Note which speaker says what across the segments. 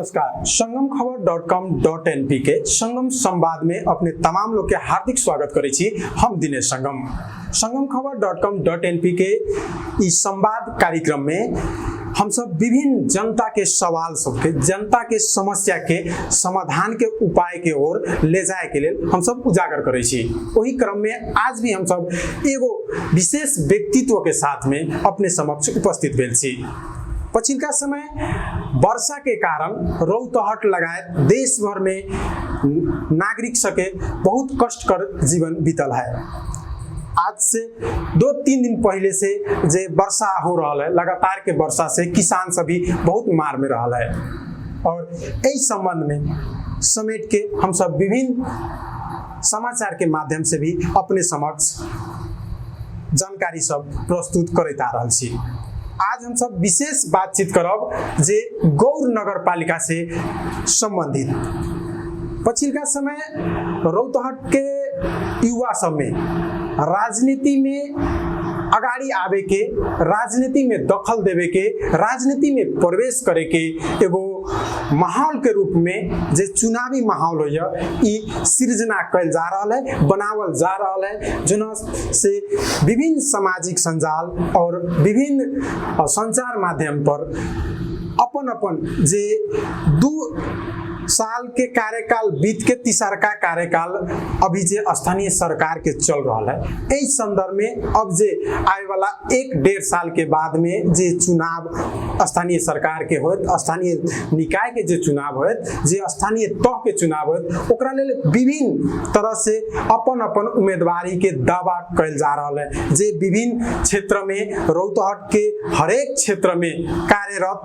Speaker 1: नमस्कार। संगमखबर.com.np के संगम संवाद में अपने तमाम लोग के हार्दिक स्वागत करे छी। हम दिनेश संगम। संगमखबर.com.np के इस संवाद कार्यक्रम में हम सब विभिन्न जनता के सवाल सबके, जनता के समस्या के समाधान के उपाय के ओर ले जाए के लिए हम सब उजागर करे छी। वही क्रम में आज भी हम सब एगो विशेष व्यक्तित्व के साथ में अपने समक्ष उपस्थित भेल छी। पछिल्का समय वर्षा के कारण रौतहट लगायत देश भर में नागरिक सके बहुत कष्टकर जीवन बीतल है। आज से 2-3 दिन पहले से जे वर्षा हो रहा है, लगातार के वर्षा से किसान सभी बहुत मार में रहा है और इस संबंध में समेट के हम सब विभिन्न समाचार के माध्यम से भी अपने समक्ष जानकारी सब प्रस्तुत करैत आ रहल छी। आज हम सब विशेष बातचीत करब जे गौर नगर पालिका से संबंधित। पछिल्का समय रौतहट के युवा सब में राजनीति में अगाडि आवे के, राजनीति में दखल देवे के, राजनीति में प्रवेश करे के एगो माहौल के रूप में जे चुनावी माहौल हो ई सृजना कल जा रहा है, बनावल जा रहा है, जिन से विभिन्न सामाजिक संजाल और विभिन्न संचार माध्यम पर अपन अपन जे 2 साल के कार्यकाल बीत के तीसरका कार्यकाल अभी जे स्थानीय सरकार के चल रहा है, इस संदर्भ में अब जे आए वाला 1-1.5 साल के बाद में जे चुनाव स्थानीय सरकार के होत, स्थानीय निकाय के जे चुनाव होत, जे स्थानीय तह के चुनाव होत, ओकरा लेल विभिन्न तरह से अपन अपन उम्मीदवारी के दावा कल जा रहा है। जे विभिन्न क्षेत्र में रौतहट के हरेक क्षेत्र में कार्यरत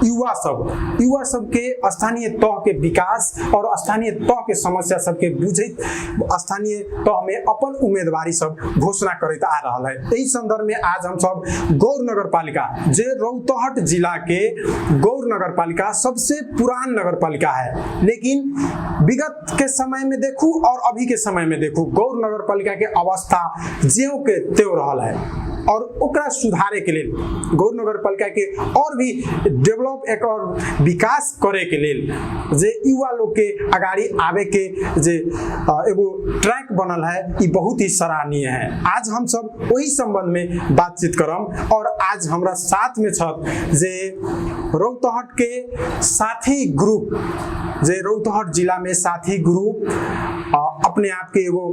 Speaker 1: युवा सब के स्थानीय तह के विकास और स्थानीय तह के समस्या सबके बुझैत स्थानीय तह में अपन उम्मीदवारी सब घोषणा करैत आ रहा है। इस संदर्भ में आज हम सब गौर नगर पालिका, जे रौतहट जिला के गौर नगर पालिका सबसे पुरान नगर पालिका है, लेकिन विगत के समय में देखू और अभी के समय में देखू गौर नगर पालिका के अवस्था ज्यों के त्यों रहा है और ओकरा सुधारे के लिए गौर नगर पालिका के और भी डेवलप एक और विकास करे के लिए जे युवा लोग के अगाड़ी आवे के जे एगो ट्रैक बनल है, ये बहुत ही सराहनीय है। आज हम सब वही संबंध में बातचीत करम और आज हमरा साथ में छत जे रौतहट के साथी ग्रुप, जे रौतहट जिला में साथी ग्रुप अपने आप के एगो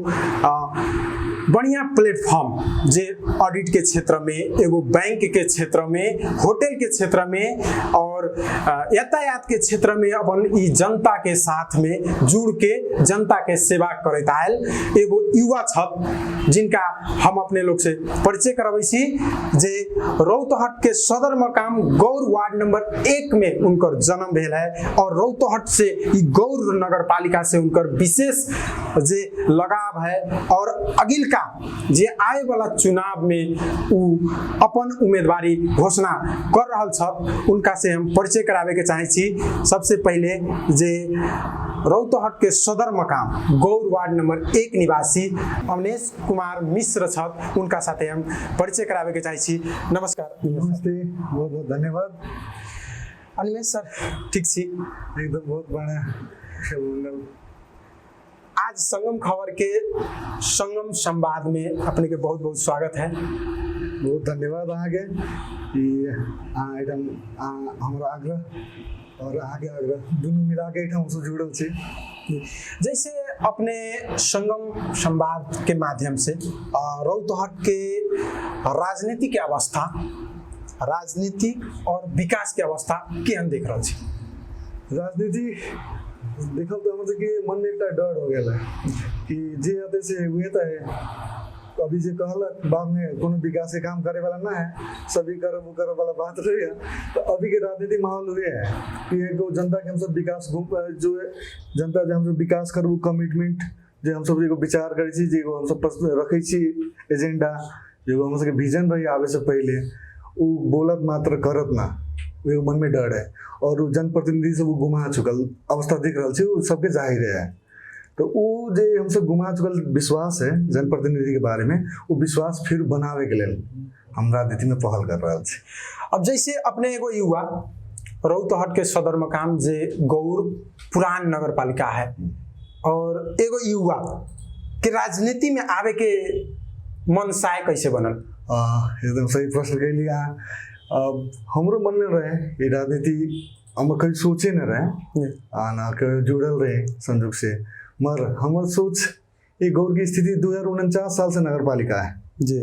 Speaker 1: बढ़िया प्लेटफॉर्म जे ऑडिट के क्षेत्र में, एगो बैंक के क्षेत्र में, होटल के क्षेत्र में और यातायात के क्षेत्र में अपन ई जनता के साथ में जुड़ के जनता के सेवा करैत आयल एगो युवा छत, जिनका हम अपने लोग से परिचय करबै छी। जे रौतहट के सदर मकाम गौर वार्ड नंबर 1 में उनकर जन्म भेल है और रौतहट से ई गौर नगर पालिका से उनकर विशेष जे लगाव है और अगिल जे आए वाला चुनाव में उ अपन उम्मीदवारी घोषणा कर रहल छ, उनका से हम परिचय करावे के चाहे छी। सबसे पहले जे रौतहट के सदर मकाम गौर वार्ड नंबर 1 निवासी अवनेश कुमार मिश्र छ, उनका साथे हम परिचय करावे के चाहे छी। नमस्कार।
Speaker 2: नमस्ते, बहुत बहुत धन्यवाद।
Speaker 1: अनिमेश सर, ठीक छी?
Speaker 2: एकदम बहुत बढ़िया।
Speaker 1: आज संगम खबर के संगम संवाद में अपने के बहुत बहुत स्वागत है।
Speaker 2: बहुत धन्यवाद आगे हमारा आग्रह और आगे आग्रह दोनों मिला के हमसे जुड़ल छे।
Speaker 1: जैसे अपने संगम संवाद के माध्यम से रौतहट के राजनीति के अवस्था, राजनीति और विकास के अवस्था केहन देख रहा छे?
Speaker 2: राजनीति देखल तो हमके मन में एक डर हो गया कि जे आते से हुए है अभी जे कहलक बाद में कोनो विकास के काम करे वाला ना है, सभी करब वाला बात रही है। तो अभी के राजनीतिक माहौल हुए है कि एगो जनता के हम सब विकास जो है जनता जे हम सब विकास करबू कमिटमेंट जे हम सब एगो विचार करे छी, जे हम सब रखे छी एजेंडा, जो हम सब के विजन रही आवे से पहले उ बोलत मात्र करत ना, वो मन में डर है और जनप्रतिनिधि सब गुमा चुकल अवस्था दिख रहा है, सबके जाहिर है। तो वो जे हम सब गुमा चुकल विश्वास है जनप्रतिनिधि के बारे में, वो विश्वास फिर बनावे के लिए हम राजनीति में पहल कर रहा है।
Speaker 1: अब जैसे अपने एगो युवा रौतहट के सदर मकाम जे गौर पुरान नगर पालिका है और एगो युवा के राजनीति में आवे के मनसाय कैसे बनल?
Speaker 2: एकदम सही प्रश्न कैली। अब हमरो मन में रहे ये राजनीति, हम कहीं सोचे न रहे ना कहीं जुड़ल रहे संजोग से, मगर हमार सोच ये गौर की स्थिति 2049 साल से नगर पालिका है
Speaker 1: जी,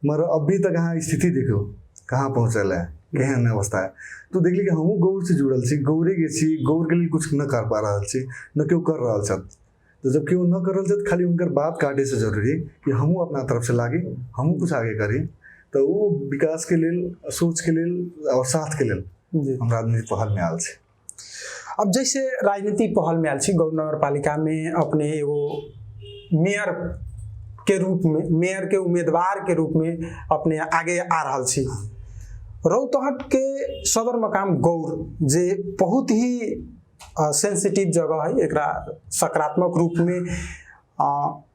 Speaker 2: मगर अभी तक यहाँ स्थिति देखो कहाँ पहुँचल है, केहन अवस्था है। तो देख ली कि हम गौर से जुड़ल छी, गौरे के छी, गौर के लिए कुछ न कर पा रहा छी, न क्यों कर रहा छत। तो जब क्यों न कर रहा छत, खाली उनकर बात काटे से जरूरी कि हम अपना तरफ से लागे, हम कुछ आगे करी, तो वो विकास के लिए, सोच के लिए और साथ के लिए हम राजनीति पहल में आल छे।
Speaker 1: अब जैसे राजनीति पहल में आल छी, गौर नगर पालिका में अपने एगो मेयर के रूप में, मेयर के उम्मीदवार के रूप में अपने आगे आ रहा छी। रौतहट के सदर मकाम गौर जे बहुत ही सेंसिटिव जगह है, एकरा सकारात्मक रूप में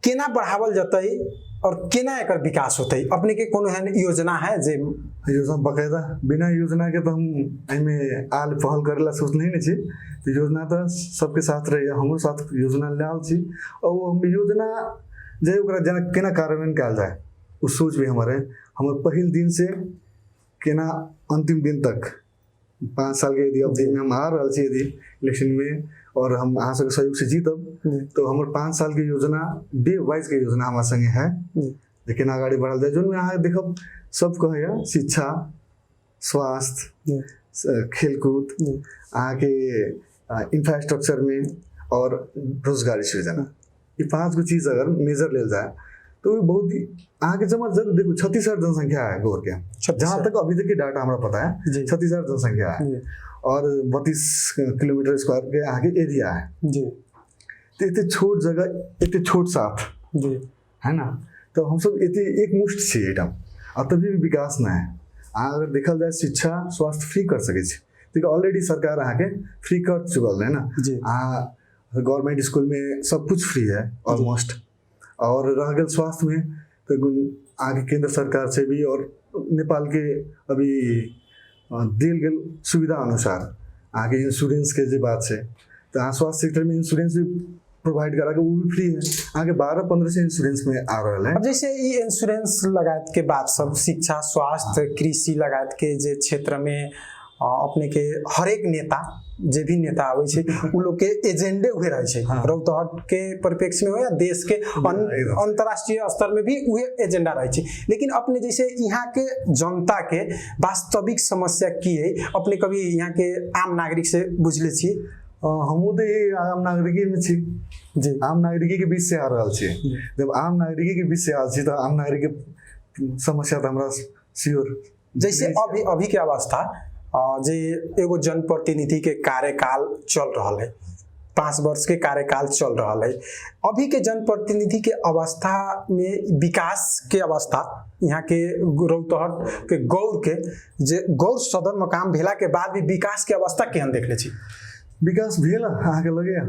Speaker 1: केना बढ़ावल जतई और केना एकर विकास होतई, अपने के कोनो एहन योजना है जे?
Speaker 2: योजना बकायदा, बिना योजना के तो हम एमे आल पहल करेला सोच नहीं छी। तो योजना तो सबके साथ रही, हमरो साथ योजना लाल छी और हम योजना जे ओकरा जना केना कार्यान्वयन कयल जाए उस सोच भी हमारे पहिल दिन से केना अंतिम दिन तक 5 साल के यदि अवधि में हम आ रहा छी यदि इलेक्शन में और हम अहाँ सबके सहयोग से जीतब तो हमारे 5 साल की योजना डे वाइज के योजना हमारे संगे है, लेकिन आगे बढ़ल जाए। जो यहाँ देखब सब कहे शिक्षा, स्वास्थ्य, खेलकूद, अहाँ के इंफ्रास्ट्रक्चर में और रोजगारी सृजना, ये 5 गो चीज अगर मेजर ले जाए तो बहुत ही आगे जमा देखो 36,000 जनसंख्या है गौर के, जहाँ तक अभी तक की डाटा हमारा पता है 36,000 जनसंख्या है और 32 किलोमीटर स्क्वायर के आगे एरिया है जी। तो इतने छोट जगह, इतने छोट साथ जी है ना, तो हम सब इतने एक मुश्त छे एकदम, और तभी भी विकास ना है। अगर देखल जाए शिक्षा स्वास्थ्य फ्री कर सके देखो ऑलरेडी सरकार अहाँ के फ्री कर चुकल है ना जी। गवर्नमेंट स्कूल में सब कुछ फ्री है ऑलमोस्ट, और रह गए स्वास्थ्य में तो आगे केंद्र सरकार से भी और नेपाल के अभी दिल गए सुविधा अनुसार आगे इंश्योरेंस के जो बात है, तो यहाँ स्वास्थ्य सेक्टर में इंश्योरेंस भी प्रोवाइड करा के वो भी फ्री है, आगे 12-15 से इंश्योरेंस में आ रहा है।
Speaker 1: अब जैसे ये इंश्योरेंस लगायत के बाद सब शिक्षा स्वास्थ्य कृषि लगायत के जे क्षेत्र में अपने के हर एक नेता जे भी नेता आवे छे उ लोग के एजेंडे हुए रहे छे, रौतहट के परिप्रेक्ष्य में हो या देश के अंतर्राष्ट्रीय स्तर में भी उहे एजेंडा रहे छे। लेकिन अपने जैसे यहाँ के जनता के वास्तविक समस्या की है, अपने कभी यहाँ के आम नागरिक से बुझले छी?
Speaker 2: हम तो आम नागरिक में छी जी, आम नागरिक के बीच से आ रहा छे। जब आम नागरिक के बीच से आ छी तो आम नागरिक के समस्या तो हमरा श्योर।
Speaker 1: जैसे अभी के अवस्था जे एगो जनप्रतिनिधि के कार्यकाल चल रहा है, 5 वर्ष के कार्यकाल चल रहा है, अभी के जनप्रतिनिधि के अवस्था में विकास के अवस्था यहाँ के रौतहट के गौर के जे गौर सदर मकाम भेला के बाद भी विकास के अवस्था केहन देखले छी?
Speaker 2: विकास भेल अहाँ के लगे,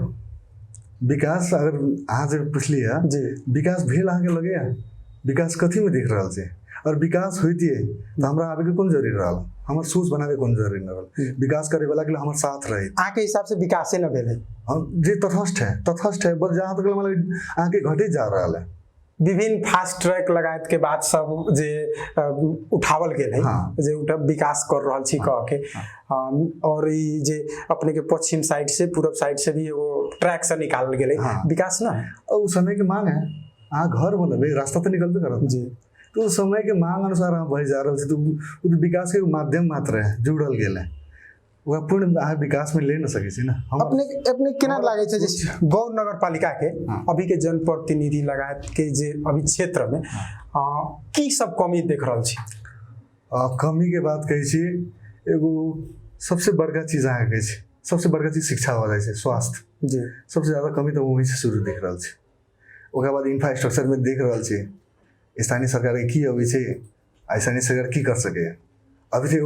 Speaker 2: विकास अगर अहाँ से पूछलिए जी विकास भेल अहाँ के लगे, विकास कथी में देख रहा छे और विकास होती है तो हमरा आवे के कौन जरूरी रहा, हमार सोच बनावे कौन जरूरी न रहा, विकास करे वाला के लिए हमार साथ रहे।
Speaker 1: आके हिसाब से विकास न भेले
Speaker 2: जे तटस्थ है बस जहाँ तक मतलब आगे घटे जा रहा है।
Speaker 1: विभिन्न फास्ट ट्रैक लगायत के बाद सब जे उठावल गेल है जे उठा विकास कर रहा छी कह के, और ई जे अपने के पश्चिम साइड से पूर्व साइड से भी वो ट्रैक से निकाल गेल विकास ना है।
Speaker 2: और समय के मांग है, अहाँ घर बनबे रास्ता तो निकलबे करत जी, तो समय के मांग अनुसार हम बढ़ जा रहा है, तो विकास के माध्यम मात्र है जुड़ल गेल है, वह पूर्ण विकास में ले न सके छी ना।
Speaker 1: अपने केना लागे छे जैसे गौर नगर पालिका के अभी के जनप्रतिनिधि लगायत के जे अभी क्षेत्र में की सब कमी देख रहल छी?
Speaker 2: कमी के बात कही छी, एगो सबसे बड़का चीज अहाँ कही छी, सबसे बड़का चीज शिक्षा हो जाए छे, स्वास्थ्य जी सबसे ज्यादा कमी तो वही से शुरू देख रहल छी। ओकर बाद इंफ्रास्ट्रक्चर में देख रहल छी स्थानीय सरकार के की अभी छे, स्थानीय सरकार की कर सके। अभी से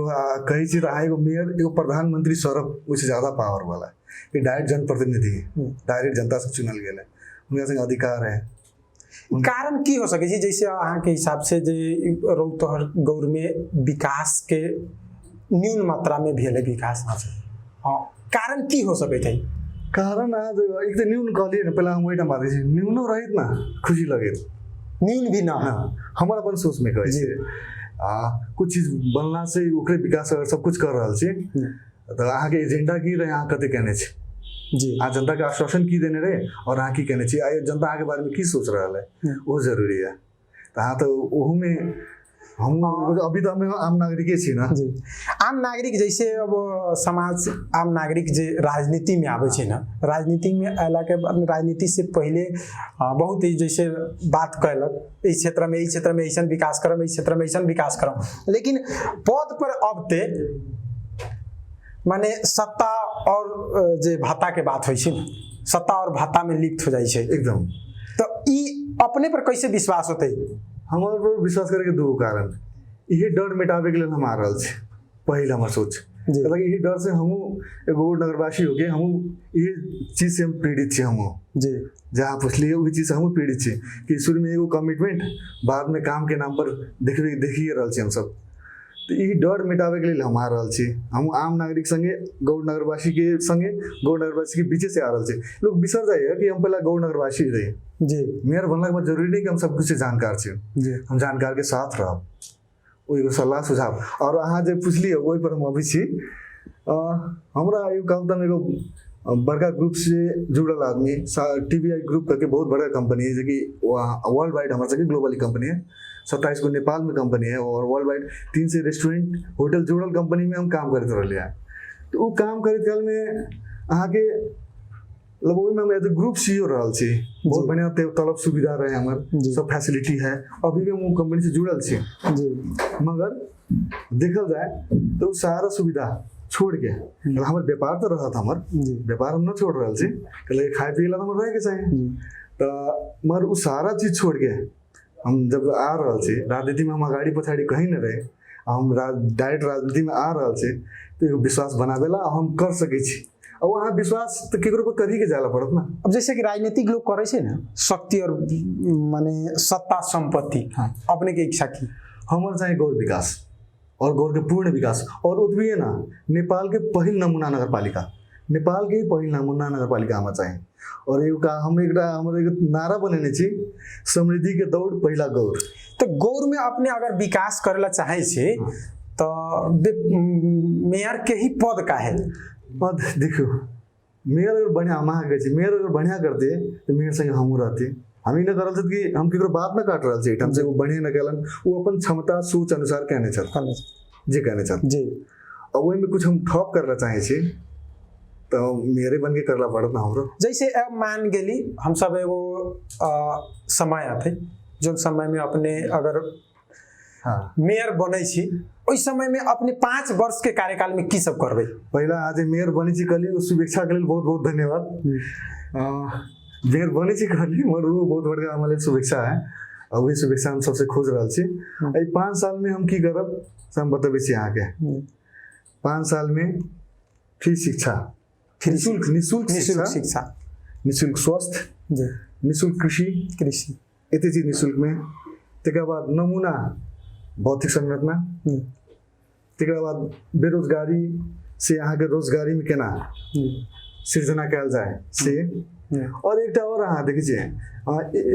Speaker 2: कही चीज एगो मेयर एगो प्रधानमंत्री सौरभ उससे ज्यादा पावर वाला है, ये डायरेक्ट जनप्रतिनिधि डायरेक्ट जनता से चुनल गया है, उनके संग अधिकार है।
Speaker 1: कारण की हो सके जैसे अहाँ के हिसाब से जे रौतहट गौर में विकास के न्यून मात्रा में भेल विकास। हाँ, कारण की हो सकैत है?
Speaker 2: कारण आज एक तो न्यून कहलिए न, पहले हम वही बात है, न्यूनो रहित ना खुशी लगे,
Speaker 1: न्यून भी ना
Speaker 2: हमारा अपन सोच में कहे छे कुछ चीज बनला से ओकरे विकास अगर सब कुछ कर रहल छी तो अहाँ के एजेंडा की रहे, अहाँ कते कहने छी
Speaker 1: जी,
Speaker 2: अहाँ जनता के आश्वासन की देने रहे और अहाँ की कहने छी, जनता अहाँ के बारे में की सोच रहल है वो जरूरी है। तो हाँ, तो ओहू में हम अभी तो हमें आम नागरिक छी ना
Speaker 1: जी। आम नागरिक जैसे अब समाज आम नागरिक जे राजनीति में आवे छे ना, राजनीति में अयला के बाद राजनीति से पहले बहुत ही जैसे बात कहलक इस क्षेत्र में ऐसा विकास करम, इस क्षेत्र में ऐसा विकास करम, लेकिन पद पर अब ते माने सत्ता और जे भाता के बात होइ छे, सत्ता और भाता में लिप्त हो जाए छे
Speaker 2: एकदम।
Speaker 1: तो ई अपने पर कैसे विश्वास होते?
Speaker 2: हमारे पर विश्वास करे के दो कारण, यही डर मिटावे के लिए हम आ रहल छी। पहिल हमार सोच मतलब यही डर से हम एगो नगरवासी हो गए, हम ये चीज से हम पीड़ित छी। हम
Speaker 1: जी
Speaker 2: जहाँ पूछलिए वही चीज से हम पीड़ित छी कि शुरू में एगो कमिटमेंट, बाद में काम के नाम पर देखिए रहल छी हम सब। तो यही डर मिटावे के लिए हम आ रहल छी। हम आम नागरिक संगे गौड़ नगरवासी के संगे गौड़ नगरवासी के बीचे से आ रहल छी। लोग बिसर जाइए कि हम पहला गौड़ नगरवासी रहे
Speaker 1: जी,
Speaker 2: मेयर बनला के बाद जरूरी नहीं कि हम सब कुछ से जानकार छी जी, हम जानकार के साथ रहब, वही सलाह सुझाव। और अहाँ जे पूछलिए वही पर हम अभी छी। हमरा एगो कहता एगो बड़का ग्रुप से जुड़ल आदमी, TVI ग्रुप करके बहुत बड़ा कंपनी है, जो कि वर्ल्ड वाइड हमारे सबके ग्लोबली कंपनी है। 27 को नेपाल में कंपनी है और वर्ल्ड वाइड 3 से रेस्टोरेंट होटल जुड़ल कंपनी में हम काम करते रहे हैं। तो वो काम करते काल में अहाँ के मतलब वही में हम एज ए ग्रुप CEO रहल छी। बहुत बढ़िया तलब सुविधा रहे हमार, सब फैसिलिटी है। अभी भी हम कंपनी से जुड़ल छी जी, मगर देखल जाए तो सारा सुविधा छोड़ के मतलब हमारे व्यापार तो रहा था, हमार व्यापार हम न छोड़ रहा छी, कल खाए पिए ला तो रहे के चाहिए। तो मगर वो सारा चीज छोड़ के हम जब आ रहा छी राजनीति में, हम अगाड़ी पछाड़ी कहीं न रहे, हम डायरेक्ट राजनीति में आ रहा छी तो विश्वास बनावेला हम कर सके छी। और वहाँ विश्वास तो केकरो पर कर ही के जाला पड़त ना।
Speaker 1: अब जैसे कि राजनीतिक लोग करे छे ना, शक्ति और माने सत्ता संपत्ति, हाँ, अपने के इच्छा की
Speaker 2: हमारे चाहे गौर विकास और गौर के पूर्ण विकास। और उतवी है ना नेपाल के पहिल नमूना नगरपालिका, नेपाल के पहिल नमूना नगरपालिका हमें चाहिए। और हम एक नारा बनेने छी, समृद्धि के दौड़ पहिला गौर।
Speaker 1: तो गौर में अपने अगर विकास करेला चाहे छे तो मेयर के ही पद का है
Speaker 2: पद। देखो मेयर अगर बढ़िया मेयर अगर बढ़िया करते तो मेयर संगे हम रहते। हम ही न करल थे कि हम केकरो बात न काट रहल छी, हमसे वो बढ़िया न कहलन, वो अपन क्षमता सोच अनुसार कहने चाहते जी। और वही में कुछ हम ठप करना चाहे छी तो मेरे बन के करला पड़त ना हमरो।
Speaker 1: जैसे अब मान गेली हम सब एगो समय आते जो समय में अपने अगर
Speaker 2: हाँ
Speaker 1: मेयर बने छी, उस समय में अपने 5 वर्ष के कार्यकाल में की सब करबे?
Speaker 2: पहला आज मेयर बने छी कली, उस शुभेच्छा के लिए बहुत बहुत धन्यवाद। मेयर बने छी कली मोर बहुत बड़का हमारे शुभेच्छा है और वही शुभेच्छा हम सबसे खोज रहल छी। 5 साल में हम की करब से हम बतबे छी अहाँ के। 5 साल में फ्री शिक्षा, निःशुल्क शिक्षा, निःशुल्क स्वास्थ्य, निःशुल्क कृषि इतने चीज निःशुल्क में। तेकर बाद नमूना भौतिक संरचना, तेकर बाद बेरोजगारी से यहाँ के रोजगारी में केना सृजना कैल जाए से। और एक और अहाँ देखिए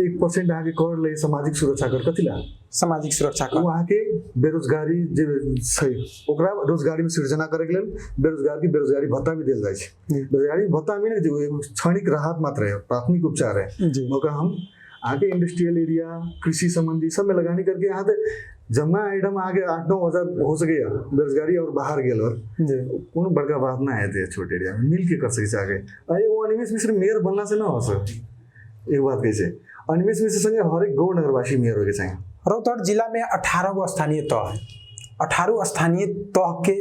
Speaker 2: 1% अहाँ के कर ले सामाजिक सुरक्षा कर कथी ला
Speaker 1: सामाजिक सुरक्षा कर
Speaker 2: वहाँ के बेरोजगारी जे सही ओकरा रोजगारी में सृजना करे के लेल बेरोजगारी भत्ता भी देल जाए छै। बेरोजगारी भत्ता में जो एगो क्षणिक राहत मात्र है, प्राथमिक उपचार है, ओकरा हम आगे इंडस्ट्रियल एरिया कृषि संबंधी सब में लगानी करके यहाँ पे जमा आइटम आगे 8-9 हजार हो सके बेरोजगारी और बाहर गेल और कोनो बड़का बात ना है ते छोटे एरिया में मिल के कर सके आगे। अरे वो अनिमेश मिश्र मेयर बनना से ना हो सर। एक बात कैसे अनिमेश मिश्र संगे हर एक गौड़ नगरवासी मेयर हो के चाहिए।
Speaker 1: रौतहट जिला में 18 गो स्थानीय तह है। 18 स्थानीय तह के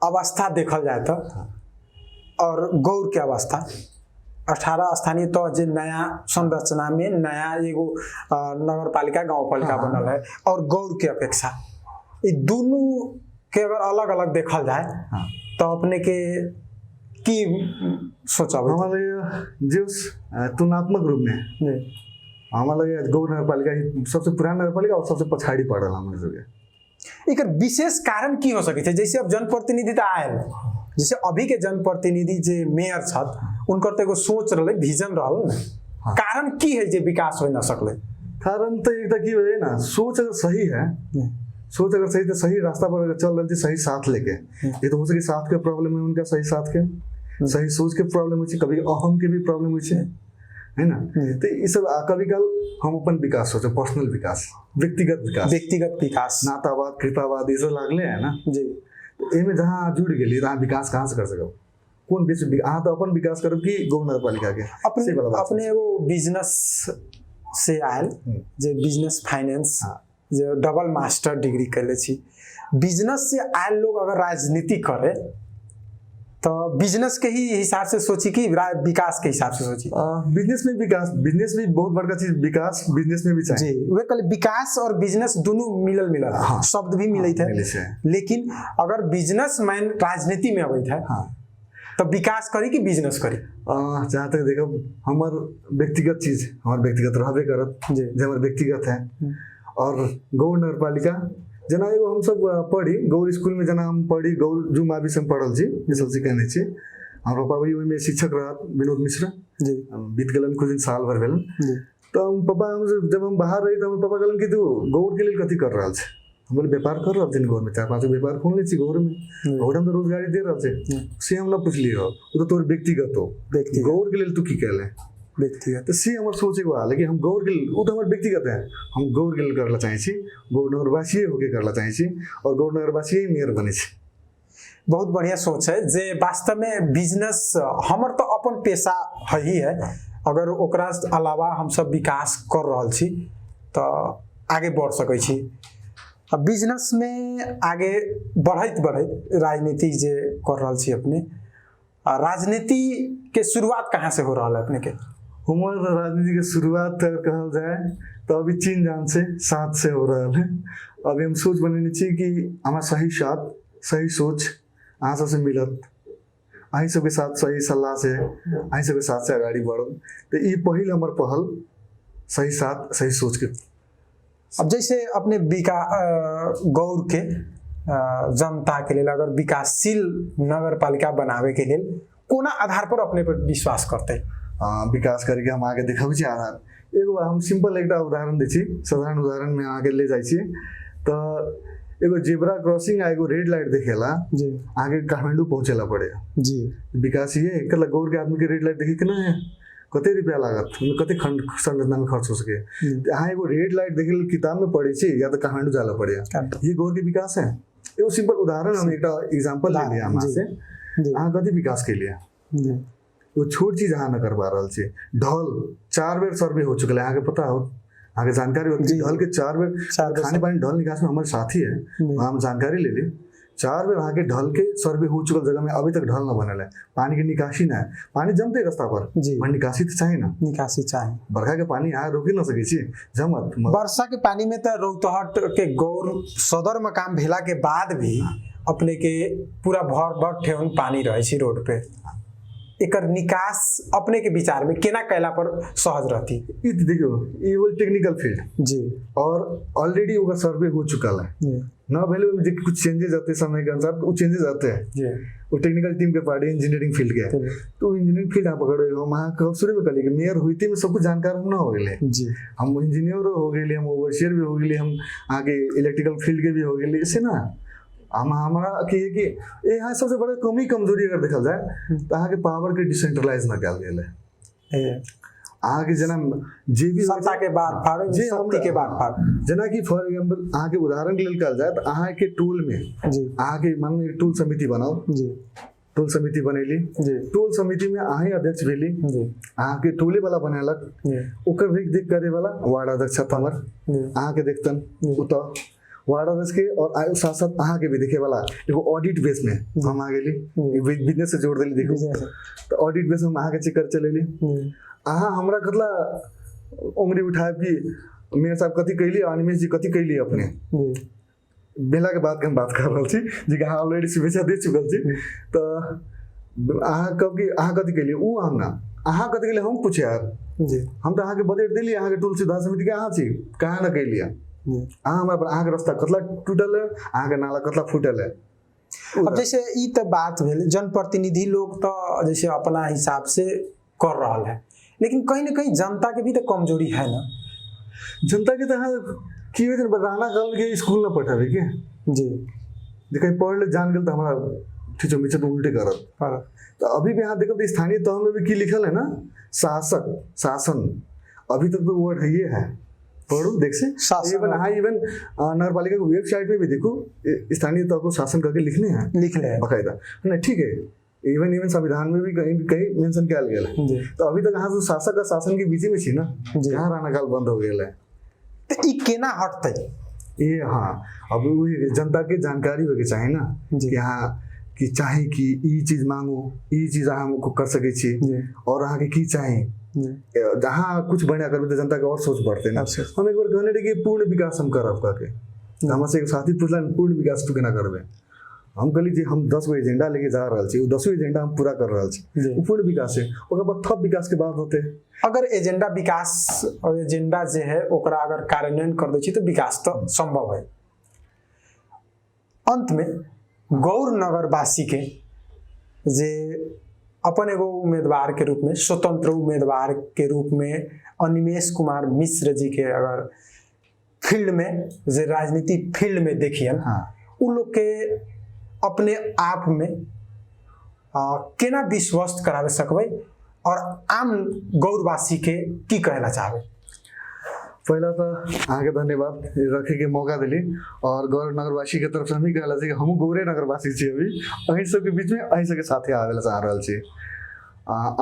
Speaker 1: अवस्था देखल जाए तो और गौर के अवस्था 18 स्थानीय तह जो नया संरचना में नया एगो नगर पालिका गाँव पालिका बनल है और गौर के अपेक्षा ये दोनों के अगर अलग अलग देखल जाए तो अपने के की सोचा
Speaker 2: हमारे जो तुलनात्मक रूप में हमारे गौर नगर पालिका सबसे पुराना नगर पालिका और सबसे पछाड़ी पड़ल हमारे सबके
Speaker 1: एक विशेष कारण की हो सके थे? जैसे अब जनप्रतिनिधि तो आयल, जैसे अभी के जनप्रतिनिधि जे मेयर छत उनकर तो एगो सोच रहे, विजन रहल ना, कारण की है जे विकास हो ना सकले?
Speaker 2: कारण तो एक की वजह ना, सोच अगर सही है, सोच अगर सही तो सही रास्ता पर अगर चल रही थी, सही साथ लेके। ये तो हो सके साथ के प्रॉब्लम है उनका, सही साथ के सही सोच के प्रॉब्लम हो, कभी अहम के भी प्रॉब्लम हो, है ना। तो ये सब कभी काल हम अपन विकास सोचे, पर्सनल विकास, व्यक्तिगत विकास, नातावाद, कृपावाद ये सब लागले है ना
Speaker 1: जी।
Speaker 2: तो एमे जहाँ जुड़ गेली तहाँ विकास कहाँ से कर सकब? कौन बेच अहाँ तो अपन विकास करब कि गौ नगर पालिका के?
Speaker 1: अपने वो बिजनेस से आयल, जे बिजनेस फाइनेंस, जो डबल मास्टर डिग्री कैले छी, बिजनेस से आयल लोग अगर राजनीति करे तो बिजनेस के ही हिसाब से सोची कि विकास के हिसाब से सोची?
Speaker 2: बिजनेस में विकास, बिजनेस भी बहुत बड़का चीज, विकास बिजनेस में भी चाहिए
Speaker 1: जी। वे कल विकास और बिजनेस दोनों मिलल शब्द भी मिलते है, लेकिन अगर बिजनेसमैन राजनीति में अबैत है तो विकास करी कि बिजनेस करी?
Speaker 2: जहाँ तक देखो हमार व्यक्तिगत चीज, हमार व्यक्तिगत रहबे करत, जो हमार व्यक्तिगत है। और गौर नगर पालिका जना एगो हम सब पढ़ी गौर स्कूल में, जना हम पढ़ी गौर जू मावी से पढ़ल छी, एसएलसी कहने छी। हम पापा भाई ओहि में शिक्षक रहत विनोद मिश्रा जी, बीत गेलन कुछ दिन साल भर भेलन। तो हम पापा हम जब हम बाहर रही तो हम पापा कहलन कि तू गौर के लिए कथी कर रहल छे? हम बोले व्यापार कर रहल छी गौर में, 4-5 व्यापार खोल ले छी गौर में, गौर हम तो रोजगारी दे रहल छे। से हम ना पूछली हो, वो तो तोर व्यक्तिगत हो, गौर के लिए तू की कहले व्यक्तिगत? तो सी हमार सोचेको हाल है कि हम गौर के लिए, वो तो हमार व्यक्तिगत है, हम गौर के लिए करला चाहे छी, गौर नगरवासी होके करला चाहे छी, और गौर नगरवासी ही मेयर बने छी।
Speaker 1: बहुत बढ़िया सोच है। जे वास्तव में बिजनेस हमर तो अपन पेशा है ही है, अगर ओकरा अलावा हम सब विकास कर रहल छी तो आगे बढ़ सकै छी। अब बिजनेस में आगे बढ़त राजनीति जे कर रहल छी अपने, राजनीति के शुरुआत कहाँ से हो रहा है अपने के?
Speaker 2: हमार राजनीति के शुरुआत कहल जाए तो अभी चीन जान से साथ से हो रहा है। अभी हम सोच बनेनी चाहिए कि हमारा सही साथ, सही सोच अहाँ सबसे मिलत, अहीं सबके साथ सही सलाह से, अहीं सबके साथ से आगाड़ी बढ़ो। तो ये पहिल हमार पहल सही साथ सही सोच के।
Speaker 1: अब जैसे अपने गौर के जनता के लिए अगर विकासशील नगर पालिका बनावे के लिए कोना आधार पर अपने पर विश्वास करते
Speaker 2: विकास करके हम आगे देखाबे छी आधार? एगो हम सिंपल एक उदाहरण दै छी, साधारण उदाहरण में आगे ले जाई छी। तो एगो जेब्रा क्रॉसिंग आ एगो रेड लाइट देखेला जी, आगे काठमांडू पहुंचेला पड़े जी। विकास ये कल गौर के आदमी के रेड लाइट देखे के ना है कते रुपया लागत, कते खंड संरचना में खर्च हो सके। यहाँ एगो रेड लाइट देखे किताब में पढ़े छी या तो काठमांडू जाला पड़े, ये गौर के विकास है। एगो सिंपल उदाहरण हम एक एग्जांपल ले लिया हमारे से, अहाँ कथी विकास के लिए वो छोट चीज अहाँ न करवा रहल छी। ढल 4 बेर सर्वे हो चुका है, अहाँ के पता हो, अहाँ के जानकारी होती है ढल के 4 बेर खाने पानी ढल निकास में हमारे साथी है, वहाँ हम जानकारी ले ली। 4 बेर अहाँ के ढल के सर्वे हो चुकल जगह में अभी तक ढल न बनल है, पानी की निकासी ना है, पानी जमते रास्ता पर वहाँ निकासी तो चाहिए ना,
Speaker 1: निकासी चाहिए।
Speaker 2: बरखा के पानी यहाँ रोके न सके छी जमत,
Speaker 1: वर्षा के पानी में तो रौतहट के गौर सदर में काम भेला के बाद भी अपने के पूरा भर ठेहुन पानी रहे छी रोड पे। एकर निकास अपने के विचार में केना कैला पर सहज रहती?
Speaker 2: देखियो ये वो टेक्निकल फील्ड जी, और ऑलरेडी ओकर सर्वे हो चुका है ना, भले में कुछ चेंजेस आते समय के अनुसार, वो चेंजेस आते हैं जी। वो टेक्निकल टीम के पार्टी इंजीनियरिंग फील्ड के, तो इंजीनियरिंग फील्ड आप पकड़े हो, वहाँ शुरू में कल मेयर हुई में सब कुछ जानकार हम ना हो गए जी, हम इंजीनियर हो गए, हम ओवरसियर भी हो गए, हम आगे इलेक्ट्रिकल फील्ड के भी हो गए, इससे ना हमारा कि यहाँ सबसे बड़ा कमी कमजोरी अगर देखल जाए तो अहाँ के पावर के डिसेंट्रलाइज ना कल गेल है। अहाँ के जना जे भी
Speaker 1: सत्ता के बाद फाड़, जे शक्ति के बाद फाड़,
Speaker 2: जना कि फॉर एग्जांपल अहाँ के उदाहरण के लिए कल जाए तो अहाँ के टोल में जी, अहाँ के मान लो टोल समिति बनाओ जी, टोल समिति बनेली जी, टोल समिति में अहीं अध्यक्ष भेली जी, अहाँ के टोले वाला बनेलक, ओकर देख करे वाला वार्ड अध्यक्ष हमर अहाँ के देखतन उत वार्ड अध्यक्ष के, और साथ साथ अहाँ के भी देखे वाला एगो ऑडिट बेस में हम आ गेली, बिजनेस से जोड़ देली। देखो तो ऑडिट बेस में हम अहाँ के चेक कर चलेली, अहाँ हमरा कतला उंगली उठाए कि मेयर साहब कथी कैली, अनिमेश जी कथी कैली अपने बेला के बाद के हम बात कर रहल छी जी के अहाँ ऑलरेडी शुभेच्छा दे चुकल छी। तो अहाँ कब कि अहाँ कथी कैली उ हम ना, अहाँ कथी कैली हम पूछे यार जी, हम तो अहाँ के बजट देली, अहाँ के टोल सुधार समिति के अहाँ छी कहाँ ना कैलिया अहाँ हमारे अहाँ के रास्ता कतला टूटल है, अहाँ के नाला कतला फूटल है।
Speaker 1: अब जैसे ई तो बात भेल जनप्रतिनिधि लोग तो जैसे अपना हिसाब से कर रहा है, लेकिन कहीं ना कहीं जनता के भी तो कमजोरी है ना।
Speaker 2: जनता के तहाँ की वजह राणा काल के स्कूल न पठावे के
Speaker 1: जी
Speaker 2: कहीं पढ़ ले जान गल तो हमारा ठीचो मीचे तो उल्टे करत। तो अभी भी यहाँ देखो तो स्थानीय तह में भी की लिखल है ना, शासक शासन, अभी तक तो वर्ड है ये है, पढ़ो देख से इवन हाँ इवन नगर पालिका की वेबसाइट पे भी देखो स्थानीय तह को शासन करके लिख ले हैं बकायदा ना, ठीक है। इवन संविधान में भी कहीं कहीं मेंशन किया गया है। तो अभी तक यहाँ तो शासक और शासन के बीच में छी ना, यहाँ राणा काल बंद हो गया है।
Speaker 1: तो ई केना हटते
Speaker 2: ये हाँ अब वही जनता के जानकारी होके चाहे ना कि हाँ कि चाहे कि ई चीज मांगो, ई चीज हमको कर सके छी और अहाँ के की चाहे जहाँ कुछ बढ़िया करबे तो जनता के और सोच बढ़ते ना। हम एक बार कहने रहे कि पूर्ण विकास हम करब करके, हमसे एक साथी पूछला पूर्ण विकास तू केना करबे, हम कहली जी हम 10 गो एजेंडा लेके जा रहा छी, 10 एजेंडा हम पूरा कर रहा छी, पूर्ण विकास है। ओकर बाद थप विकास के बात होते
Speaker 1: अगर एजेंडा विकास और एजेंडा जे है ओकरा अगर कार्यान्वयन कर दै छी तो विकास तो संभव है। अंत में गौर नगरवासी के जे अपन एगो उम्मीदवार के रूप में, स्वतंत्र उम्मीदवार के रूप में अनिमेष कुमार मिश्र जी के अगर फील्ड में जे राजनीति फील्ड में देखिए उ लोग के अपने आप में केना विश्वस्त करावे सकबे और आम गौरवासी के की कहना चाहबे।
Speaker 2: पहला तो आगे धन्यवाद रखे के मौका दिली और गौर नगरवासी के तरफ से हम ही कहला कि हम गौरे नगरवासी छी, अभी अहीं सब के बीच में अहीं सब के साथे आवेला चाह रहल छी।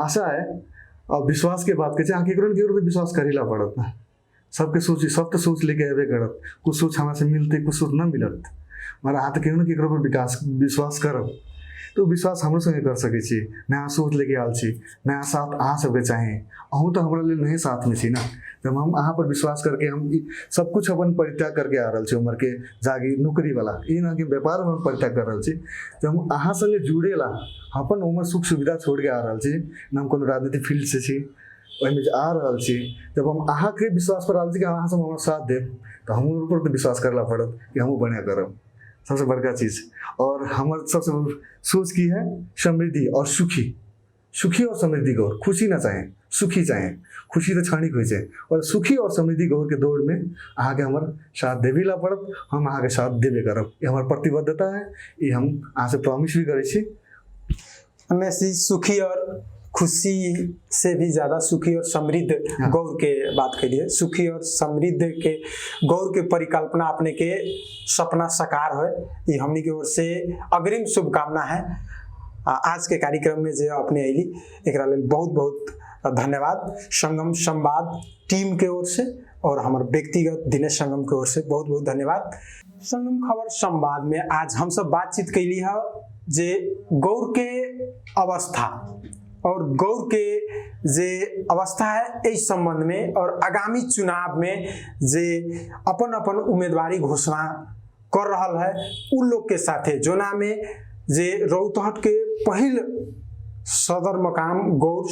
Speaker 2: आशा है और विश्वास के बात के आगे केकरो पे विश्वास करेला पड़त ना, सबके सोची सब तो सोच लेके आवे करत, कुछ सोच हमरा से मिलते कुछ सोच ना मिलत, हमारा हाथ केकरो पर विश्वास करब तो विश्वास हमरो संगे कर सके छी, नया सोच लेके आल छी, नया साथ अहाँ सबके चाहे, अहूँ तो हमारा लिए नए साथ में छी ना। जब हम अहाँ पर विश्वास करके हम सब कुछ अपन परित्याग करके आ रहा छी, उम्र के जागी नौकरी वाला ये ना कि व्यापार में परित्याग कर रहा छी, जब हम अहाँ संगे जुड़ेला अपन उम्र सुख सुविधा छोड़ के आ रहा छी ना, हम कोनो राजनीतिक फील्ड से छी ओहिमे आ रहा छी, जब हम अहाँ के विश्वास पर आल छी कि अहाँ सब हमारा साथ देव तो हम ऊपर तो विश्वास करला पड़त कि हम बढ़िया करब, सबसे बड़का चीज। और हमारे सबसे सोच की है समृद्धि और सुखी, सुखी और समृद्धि गौर, खुशी ना चाहे सुखी चाहे, खुशी तो क्षणिक हो जाए और सुखी और समृद्धि गौर के दौड़ में अहाँ के हमार साथ देवी ला पड़त, हम अहाँ के साथ देवे करब, ये हमार प्रतिबद्धता है, ये हम अहाँ से प्रॉमिस भी करे छी।
Speaker 1: हमें सुखी और खुशी से भी ज्यादा सुखी और समृद्ध गौर के बात करिए, सुखी और समृद्ध के गौर के परिकल्पना अपने के सपना साकार हो, ये हमनी की ओर से अग्रिम शुभकामना है। आज के कार्यक्रम में जो अपने अली एक बहुत बहुत धन्यवाद संगम संवाद टीम के ओर से और हमारे व्यक्तिगत दिनेश संगम के ओर से बहुत बहुत धन्यवाद। संगम खबर संवाद में आज हम सब बातचीत कैली है जे गौर के अवस्था और गौर के जे अवस्था है इस संबंध में और आगामी चुनाव में जे अपन अपन उम्मीदवारी घोषणा कर रहा है उन लोग के साथे जोना में जे रौतहट के पहिल सदर मकाम गौर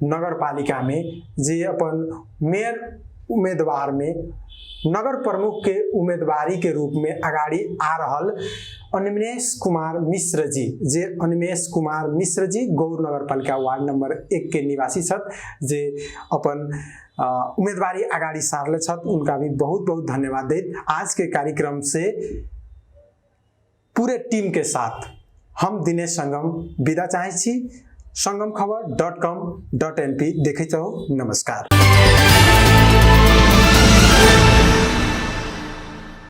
Speaker 1: नगर पालिका में जे अपन मेयर उम्मीदवार में नगर प्रमुख के उम्मीदवारी के रूप में अगाड़ी आ रहल अनिमेष कुमार मिश्र जी, जे अनिमेष कुमार मिश्र जी गौर नगर पालिका वार्ड नंबर 1 के निवासी छत, जे अपन उम्मीदवारी अगाड़ी सारले छत, उनका भी बहुत बहुत धन्यवाद देत। आज के कार्यक्रम से पूरे टीम के साथ हम दिनेश संगम विदा चाहे छी। संगमखबर.com.np देखते रहो। नमस्कार।